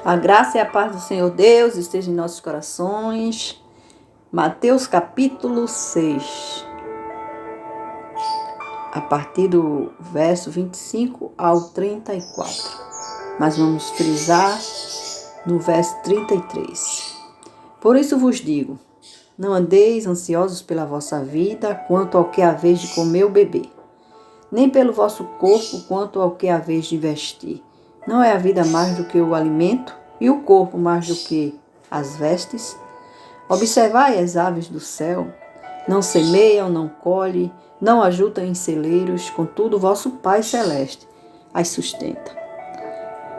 A graça e a paz do Senhor Deus esteja em nossos corações. Mateus capítulo 6, a partir do verso 25 ao 34. Mas vamos frisar no verso 33. Por isso vos digo, não andeis ansiosos pela vossa vida, quanto ao que haveis de comer ou beber, nem pelo vosso corpo, quanto ao que haveis de vestir. Não é a vida mais do que o alimento, e o corpo mais do que as vestes? Observai as aves do céu, não semeiam, não colhem, não ajuntam em celeiros, contudo vosso Pai Celeste as sustenta.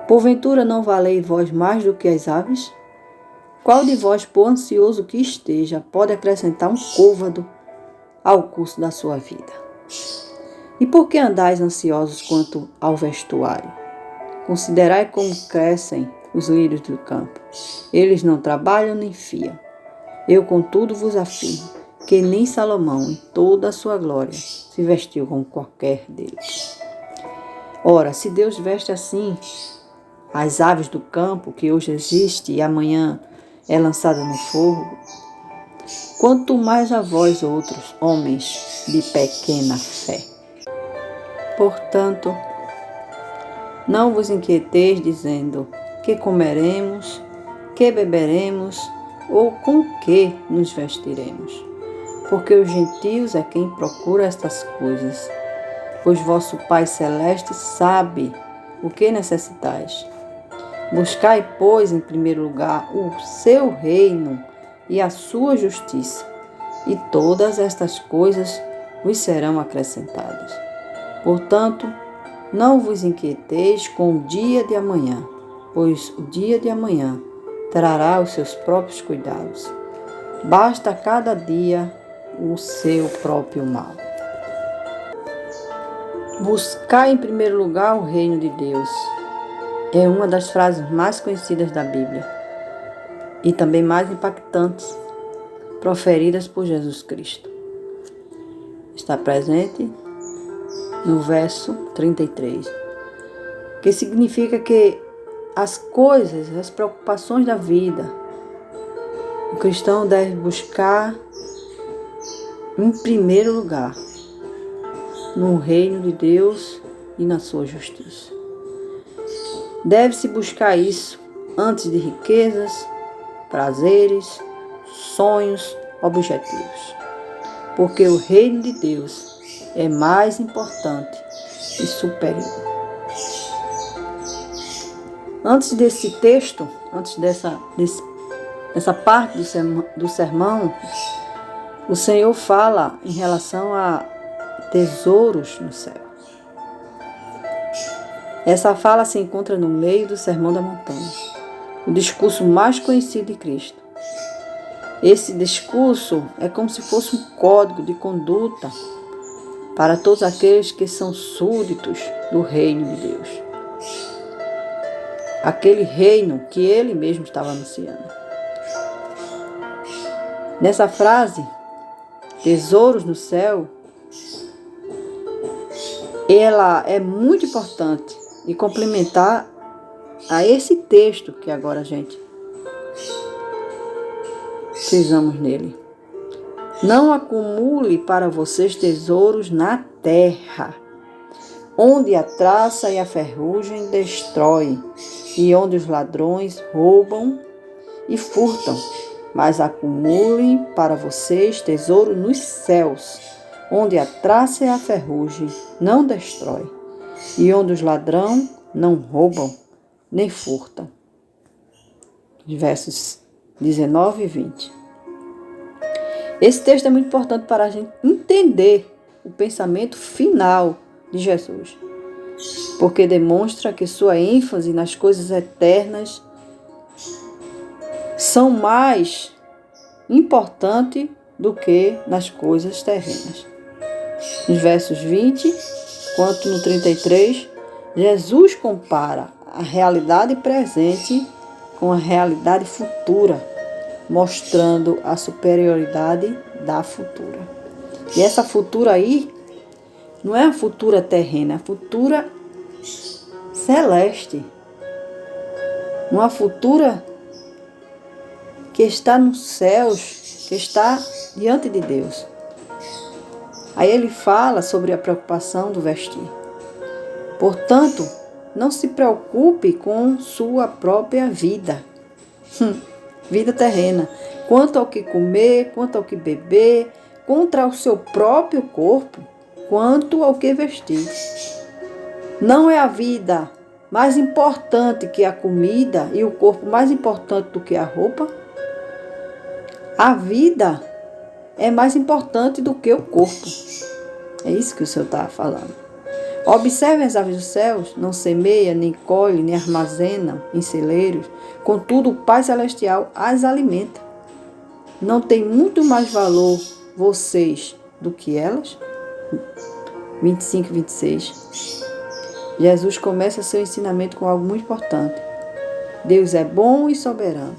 Porventura não valeis vós mais do que as aves? Qual de vós, por ansioso que esteja, pode acrescentar um côvado ao curso da sua vida? E por que andais ansiosos quanto ao vestuário? Considerai como crescem os lírios do campo. Eles não trabalham nem fiam. Eu, contudo, vos afirmo que nem Salomão, em toda a sua glória, se vestiu como qualquer deles. Ora, se Deus veste assim as aves do campo, que hoje existe e amanhã é lançada no fogo, quanto mais a vós outros, homens de pequena fé. Portanto, não vos inquieteis dizendo, que comeremos, que beberemos, ou com que nos vestiremos? Porque os gentios é quem procura estas coisas, pois vosso Pai Celeste sabe o que necessitais. Buscai, pois, em primeiro lugar o seu reino e a sua justiça, e todas estas coisas vos serão acrescentadas. Portanto, não vos inquieteis com o dia de amanhã, pois o dia de amanhã trará os seus próprios cuidados. Basta a cada dia o seu próprio mal. Buscar em primeiro lugar o reino de Deus é uma das frases mais conhecidas da Bíblia e também mais impactantes proferidas por Jesus Cristo. Está presente no verso 33, que significa que as coisas, as preocupações da vida, o cristão deve buscar em primeiro lugar no reino de Deus e na sua justiça. Deve-se buscar isso antes de riquezas, prazeres, sonhos, objetivos, porque o reino de Deus é mais importante e superior. Antes desse texto, antes dessa parte do sermão, o Senhor fala em relação a tesouros no céu. Essa fala se encontra no meio do Sermão da Montanha, o discurso mais conhecido de Cristo. Esse discurso é como se fosse um código de conduta para todos aqueles que são súditos do reino de Deus. Aquele reino que ele mesmo estava anunciando. Nessa frase, tesouros no céu, ela é muito importante e complementar a esse texto que agora a gente frisamos nele. Não acumule para vocês tesouros na terra, onde a traça e a ferrugem destroem, e onde os ladrões roubam e furtam, mas acumulem para vocês tesouro nos céus, onde a traça e a ferrugem não destrói, e onde os ladrões não roubam nem furtam. Versos 19 e 20. Esse texto é muito importante para a gente entender o pensamento final de Jesus, porque demonstra que sua ênfase nas coisas eternas são mais importantes do que nas coisas terrenas. Nos versos 20, quanto no 33, Jesus compara a realidade presente com a realidade futura, mostrando a superioridade da futura. E essa futura aí não é a futura terrena, é a futura celeste. numa futura que está nos céus, que está diante de Deus. Aí ele fala sobre a preocupação do vestir. Portanto, não se preocupe com sua própria vida, vida terrena, quanto ao que comer, quanto ao que beber, contra o seu próprio corpo, quanto ao que vestir. Não é a vida mais importante que a comida e o corpo mais importante do que a roupa? A vida é mais importante do que o corpo. É isso que o Senhor está falando. Observem as aves dos céus, não semeia, nem colhe, nem armazena em celeiros, contudo o Pai Celestial as alimenta. Não tem muito mais valor vocês do que elas? 25 e 26. Jesus começa seu ensinamento com algo muito importante. Deus é bom e soberano.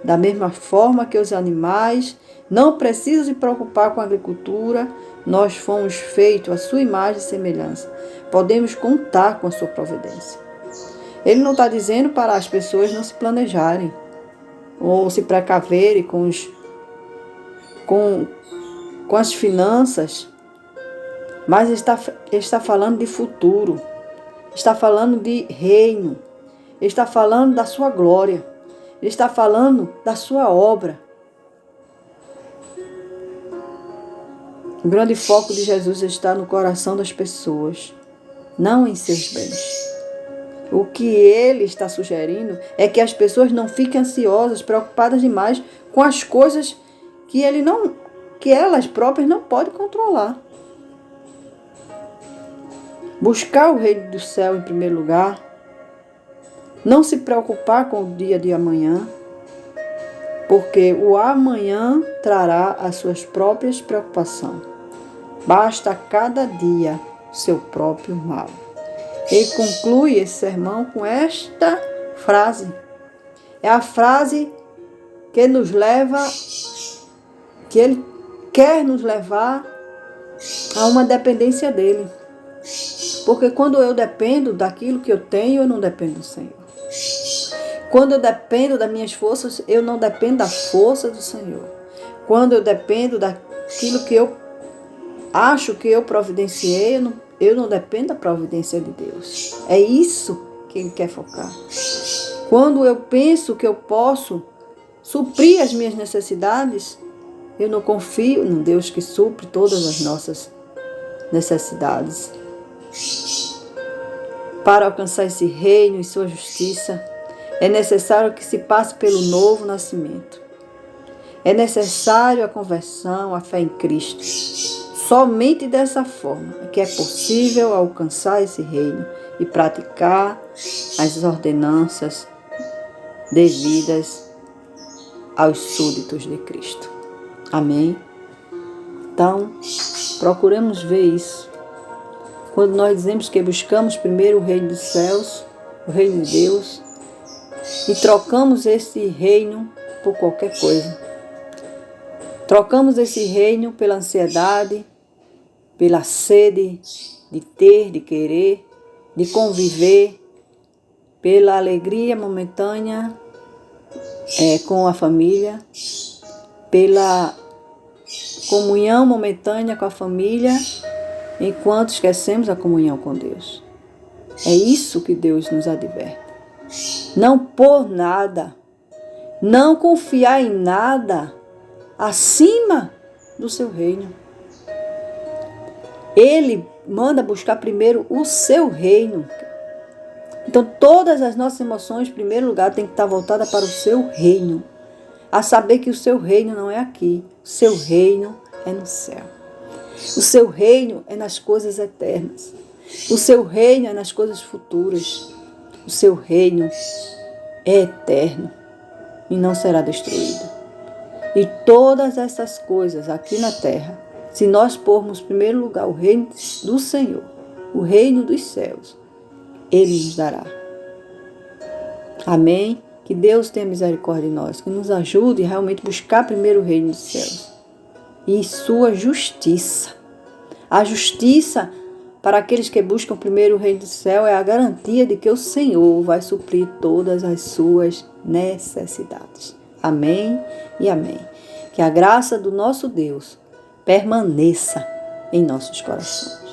Da mesma forma que os animais não precisam se preocupar com a agricultura, nós fomos feitos à sua imagem e semelhança. Podemos contar com a sua providência. Ele não está dizendo para as pessoas não se planejarem ou se precaverem com as finanças, mas está falando de futuro, está falando de reino, está falando da sua glória, está falando da sua obra. O grande foco de Jesus está no coração das pessoas, não em seus bens. O que ele está sugerindo é que as pessoas não fiquem ansiosas, preocupadas demais com as coisas que elas próprias não podem controlar. Buscar o reino do céu em primeiro lugar, não se preocupar com o dia de amanhã, porque o amanhã trará as suas próprias preocupações. Basta a cada dia o seu próprio mal. Ele conclui esse sermão com esta frase. É a frase que nos leva, que ele quer nos levar a uma dependência dele. Porque quando eu dependo daquilo que eu tenho, eu não dependo do Senhor. Quando eu dependo das minhas forças, eu não dependo da força do Senhor. Quando eu dependo daquilo que eu acho que eu providenciei, eu não dependo da providência de Deus. É isso que ele quer focar. Quando eu penso que eu posso suprir as minhas necessidades, eu não confio no Deus que supre todas as nossas necessidades. Para alcançar esse reino e sua justiça, é necessário que se passe pelo novo nascimento. É necessário a conversão, a fé em Cristo. Somente dessa forma é que é possível alcançar esse reino e praticar as ordenanças devidas aos súditos de Cristo. Amém? Então, procuremos ver isso. Quando nós dizemos que buscamos primeiro o reino dos céus, o reino de Deus, e trocamos esse reino por qualquer coisa. Trocamos esse reino pela ansiedade, pela sede de ter, de querer, de conviver, pela alegria momentânea com a família, pela comunhão momentânea com a família, enquanto esquecemos a comunhão com Deus. É isso que Deus nos adverte. Não por nada, não confiar em nada acima do seu reino. Ele manda buscar primeiro o seu reino. Então todas as nossas emoções, em primeiro lugar, tem que estar voltadas para o seu reino. A saber que o seu reino não é aqui, o seu reino é no céu. O seu reino é nas coisas eternas. O seu reino é nas coisas futuras. O seu reino é eterno e não será destruído. E todas essas coisas aqui na terra, se nós pormos em primeiro lugar o reino do Senhor, o reino dos céus, Ele nos dará. Amém? Que Deus tenha misericórdia de nós, que nos ajude a realmente buscar primeiro o reino dos céus e sua justiça. A justiça Para aqueles que buscam primeiro o reino do céu, é a garantia de que o Senhor vai suprir todas as suas necessidades. Amém e amém. Que a graça do nosso Deus permaneça em nossos corações.